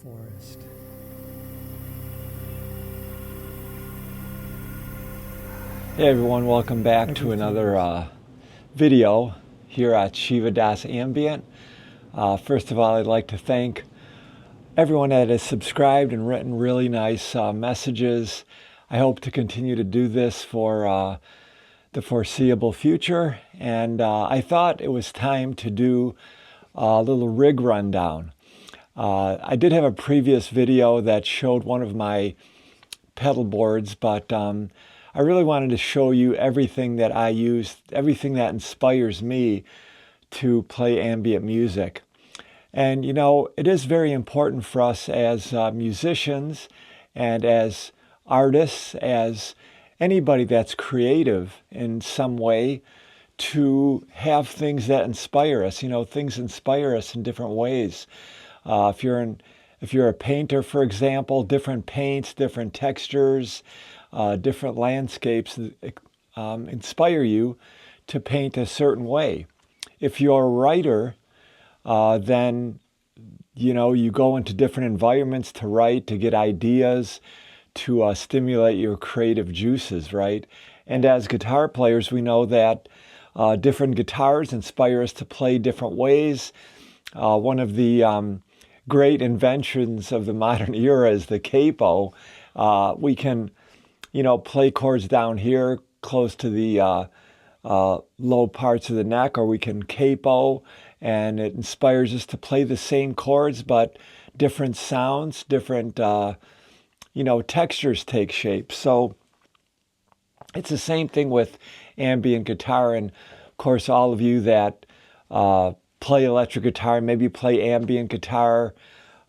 forest. Hey everyone, welcome back to another video here at Shiva Das Ambient. First of all, I'd like to thank everyone that has subscribed and written really nice messages. I hope to continue to do this for the foreseeable future, and I thought it was time to do a little rig rundown. I did have a previous video that showed one of my pedal boards, but I really wanted to show you everything that I use, everything that inspires me to play ambient music. And you know, it is very important for us as musicians and as artists, as anybody that's creative in some way, to have things that inspire us. You know, things inspire us in different ways. If you're a painter, for example, different paints, different textures, different landscapes inspire you to paint a certain way. If you're a writer, then you know, you go into different environments to write, to get ideas, to stimulate your creative juices, right? And as guitar players, we know that different guitars inspire us to play different ways. One of the great inventions of the modern era is the capo. We can, you know, play chords down here close to the low parts of the neck, or we can capo, and it inspires us to play the same chords, but different sounds, different, you know, textures take shape. So it's the same thing with ambient guitar. And of course, all of you that play electric guitar, maybe play ambient guitar,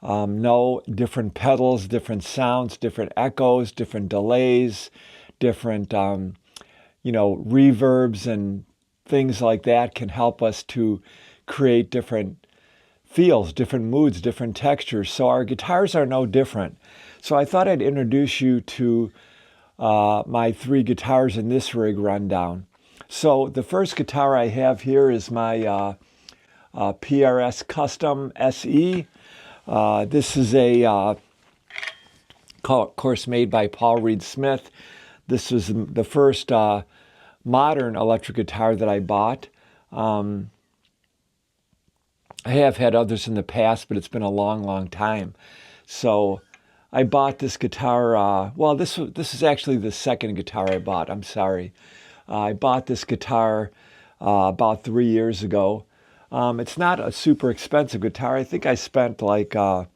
know different pedals, different sounds, different echoes, different delays, different, you know, reverbs and things like that can help us to create different feels, different moods, different textures. So our guitars are no different. So I thought I'd introduce you to my three guitars in this rig rundown. So the first guitar I have here is my PRS Custom SE. This is a, of course, made by Paul Reed Smith. This was the first modern electric guitar that I bought. I have had others in the past, but it's been a long, long time. So I bought this guitar. Well, this is actually the second guitar I bought. I'm sorry. I bought this guitar about 3 years ago. It's not a super expensive guitar. I think I spent like $800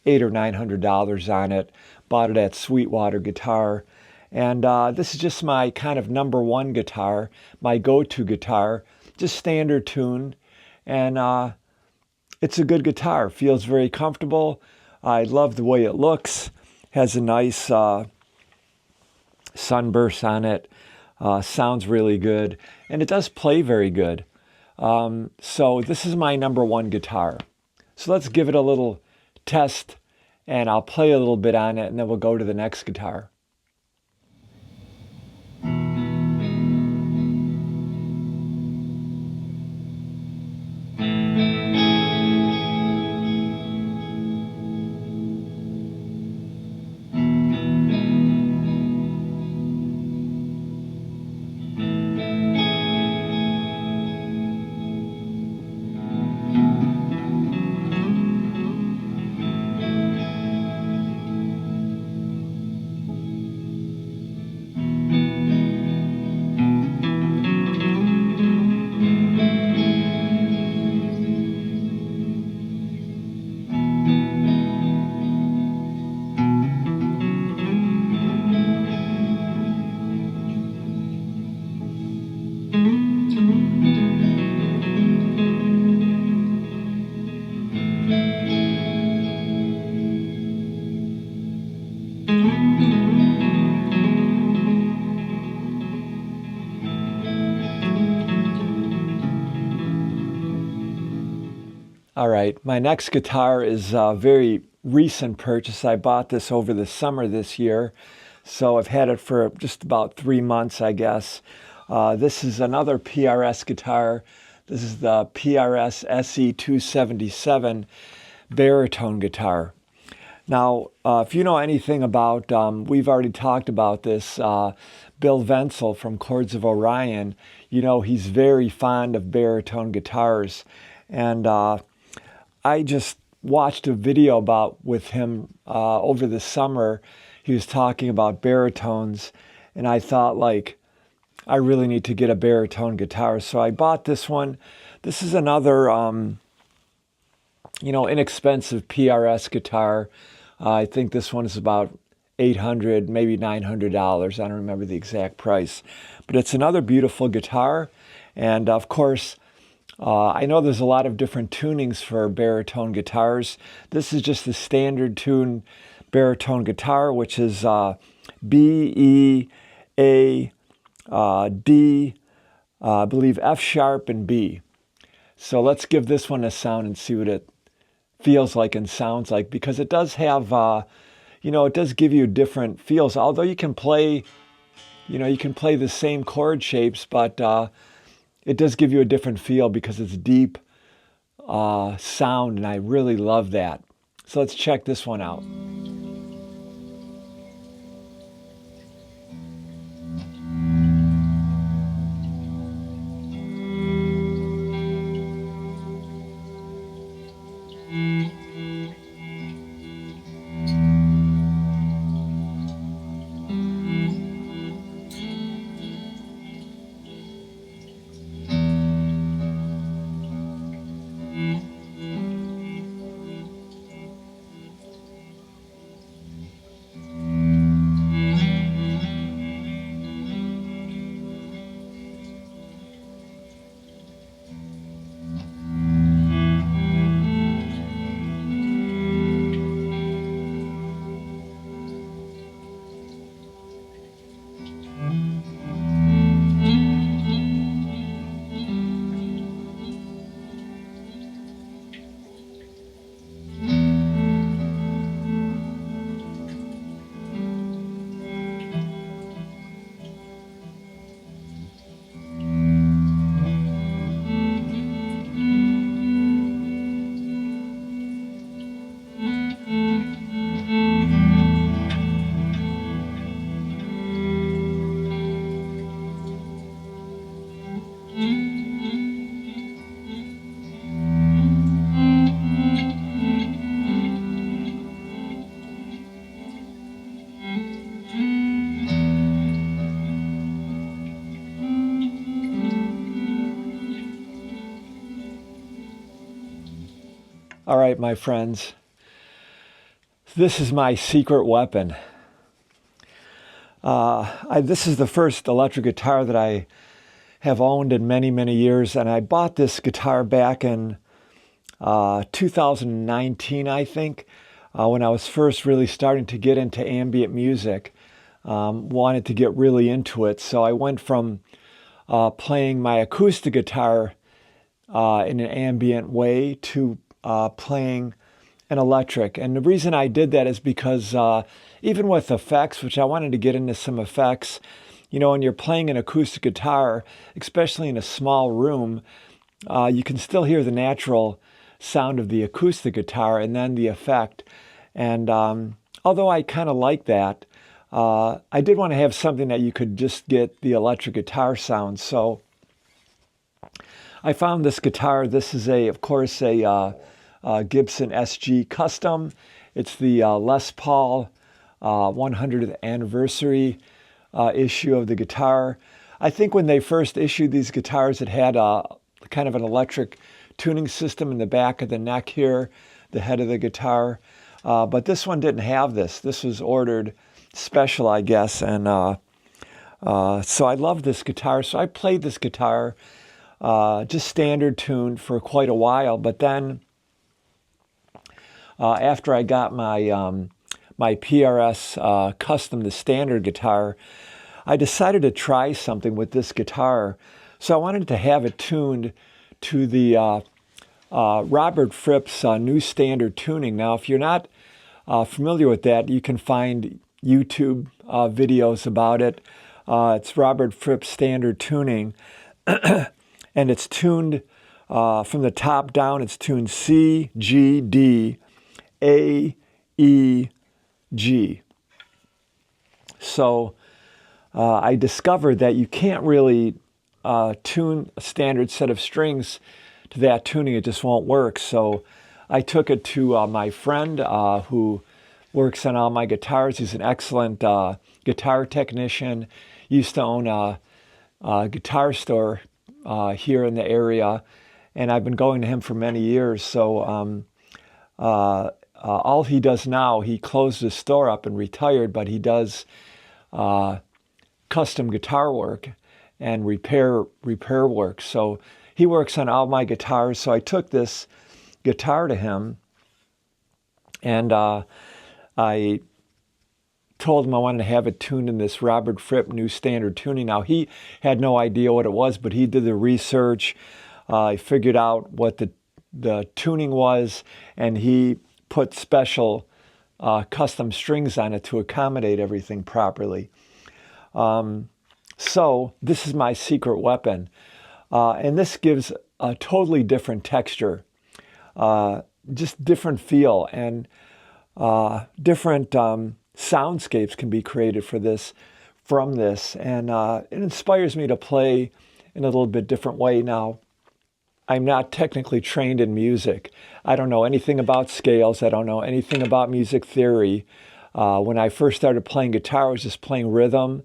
or $900 on it. Bought it at Sweetwater Guitar. And this is just my kind of number one guitar, my go-to guitar, just standard tune. And it's a good guitar. Feels very comfortable. I love the way it looks. Has a nice sunburst on it. Sounds really good. And it does play very good. So this is my number one guitar. So let's give it a little test, and I'll play a little bit on it, and then we'll go to the next guitar. All right, my next guitar is a very recent purchase. I bought this over the summer this year, so I've had it for just about 3 months, I guess. This is another PRS guitar. This is the PRS SE277 baritone guitar. Now, if you know anything about, we've already talked about this, Bill Wenzel from Chords of Orion, you know he's very fond of baritone guitars. And I just watched a video with him over the summer. He was talking about baritones, and I thought, like, I really need to get a baritone guitar. So I bought this one. This is another, inexpensive PRS guitar. I think this one is about $800, maybe $900. I don't remember the exact price. But it's another beautiful guitar. And of course, I know there's a lot of different tunings for baritone guitars. This is just the standard tune baritone guitar, which is B, E, A, D, I believe F sharp and B. So let's give this one a sound and see what it feels like and sounds like, because it does have, it does give you different feels. Although you can play the same chord shapes, but it does give you a different feel because it's deep sound, and I really love that. So let's check this one out. All right, my friends, this is my secret weapon. This is the first electric guitar that I have owned in many, many years, and I bought this guitar back in 2019, I think, when I was first really starting to get into ambient music. Wanted to get really into it, so I went from playing my acoustic guitar in an ambient way to playing an electric. And the reason I did that is because even with effects, which I wanted to get into some effects, when you're playing an acoustic guitar, especially in a small room, you can still hear the natural sound of the acoustic guitar and then the effect. And although I kind of like that, I did want to have something that you could just get the electric guitar sound. So I found this guitar. This is of course, a Gibson SG Custom. It's the Les Paul 100th anniversary issue of the guitar. I think when they first issued these guitars, it had kind of an electric tuning system in the back of the neck here, the head of the guitar. But this one didn't have this. This was ordered special, I guess. And so I love this guitar. So I played this guitar just standard tuned for quite a while. But then after I got my my PRS Custom, the standard guitar, I decided to try something with this guitar. So I wanted to have it tuned to the Robert Fripp's new standard tuning. Now, if you're not familiar with that, you can find YouTube videos about it. It's Robert Fripp's standard tuning, and it's tuned from the top down. It's tuned C, G, D, A, E, G. So I discovered that you can't really tune a standard set of strings to that tuning. It just won't work. So I took it to my friend who works on all my guitars. He's an excellent guitar technician. Used to own a guitar store here in the area, and I've been going to him for many years. So all he does now, he closed his store up and retired, but he does custom guitar work and repair work. So he works on all my guitars. So I took this guitar to him, and I told him I wanted to have it tuned in this Robert Fripp new standard tuning. Now, he had no idea what it was, but he did the research. He figured out what the tuning was, and he put special custom strings on it to accommodate everything properly. So this is my secret weapon. And this gives a totally different texture, just different feel, and different soundscapes can be created from this. And it inspires me to play in a little bit different way. Now, I'm not technically trained in music. I don't know anything about scales. I don't know anything about music theory. When I first started playing guitar, I was just playing rhythm.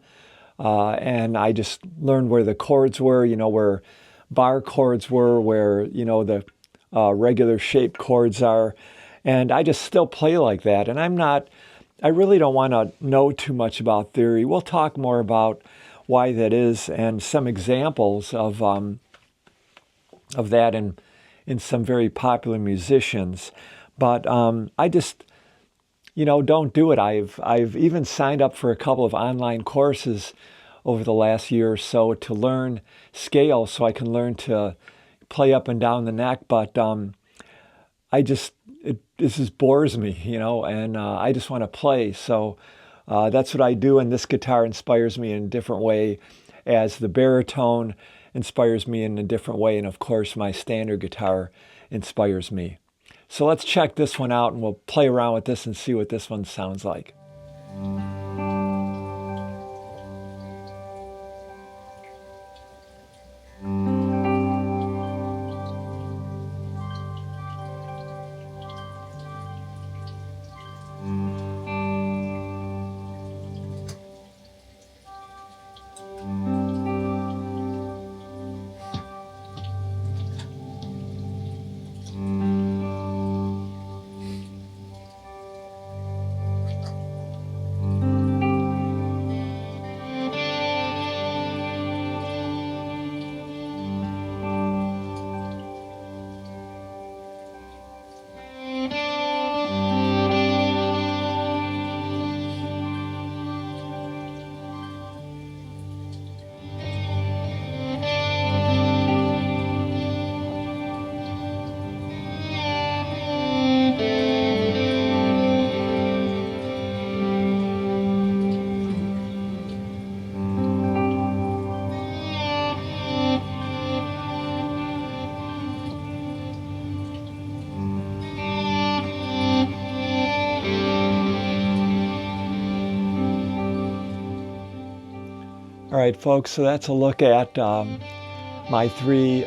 And I just learned where the chords were, where bar chords were, where, the regular shaped chords are. And I just still play like that. And I really don't want to know too much about theory. We'll talk more about why that is and some examples of that in some very popular musicians. But I just, don't do it. I've even signed up for a couple of online courses over the last year or so to learn scales so I can learn to play up and down the neck. But this just bores me, and I just want to play. So that's what I do, and this guitar inspires me in a different way, as the baritone inspires me in a different way, and of course my standard guitar inspires me. So let's check this one out, and we'll play around with this and see what this one sounds like. All right, folks, so that's a look at my three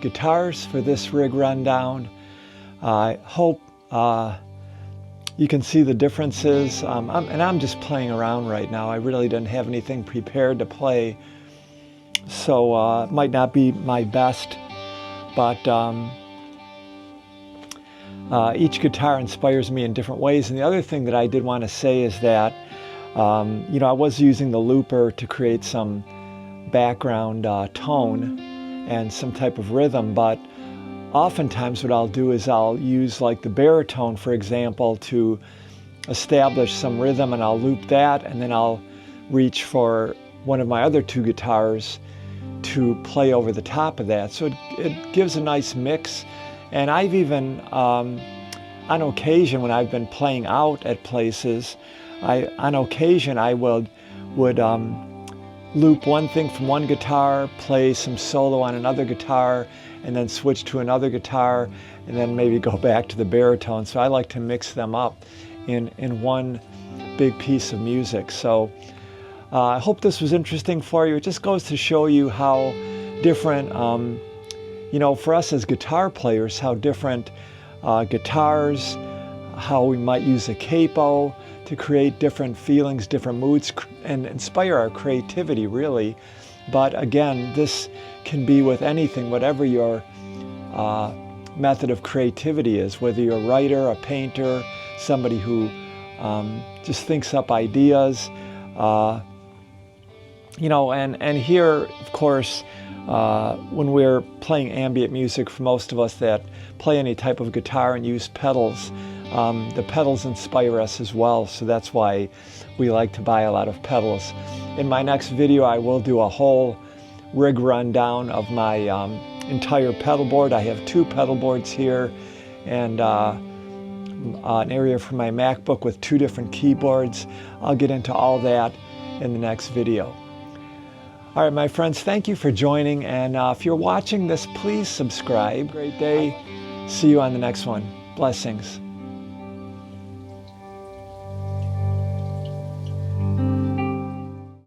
guitars for this rig rundown. I hope you can see the differences. I'm just playing around right now. I really didn't have anything prepared to play, so it might not be my best, but each guitar inspires me in different ways. And the other thing that I did want to say is that I was using the looper to create some background tone and some type of rhythm, but oftentimes what I'll do is I'll use like the baritone, for example, to establish some rhythm, and I'll loop that, and then I'll reach for one of my other two guitars to play over the top of that. So it gives a nice mix. And I've even, on occasion, when I've been playing out at places, on occasion I would loop one thing from one guitar, play some solo on another guitar, and then switch to another guitar, and then maybe go back to the baritone. So I like to mix them up in one big piece of music. So I hope this was interesting for you. It just goes to show you how different, you know, for us as guitar players, how different guitars, how we might use a capo to create different feelings, different moods, and inspire our creativity, really. But again, this can be with anything, whatever your method of creativity is, whether you're a writer, a painter, somebody who just thinks up ideas, you know, and here, of course, when we're playing ambient music, for most of us that play any type of guitar and use pedals, the pedals inspire us as well, so that's why we like to buy a lot of pedals. In my next video, I will do a whole rig rundown of my entire pedal board. I have 2 pedal boards here, and an area for my MacBook with 2 different keyboards. I'll get into all that in the next video. All right, my friends, thank you for joining, and if you're watching this, please subscribe. Great day. See you on the next one. Blessings.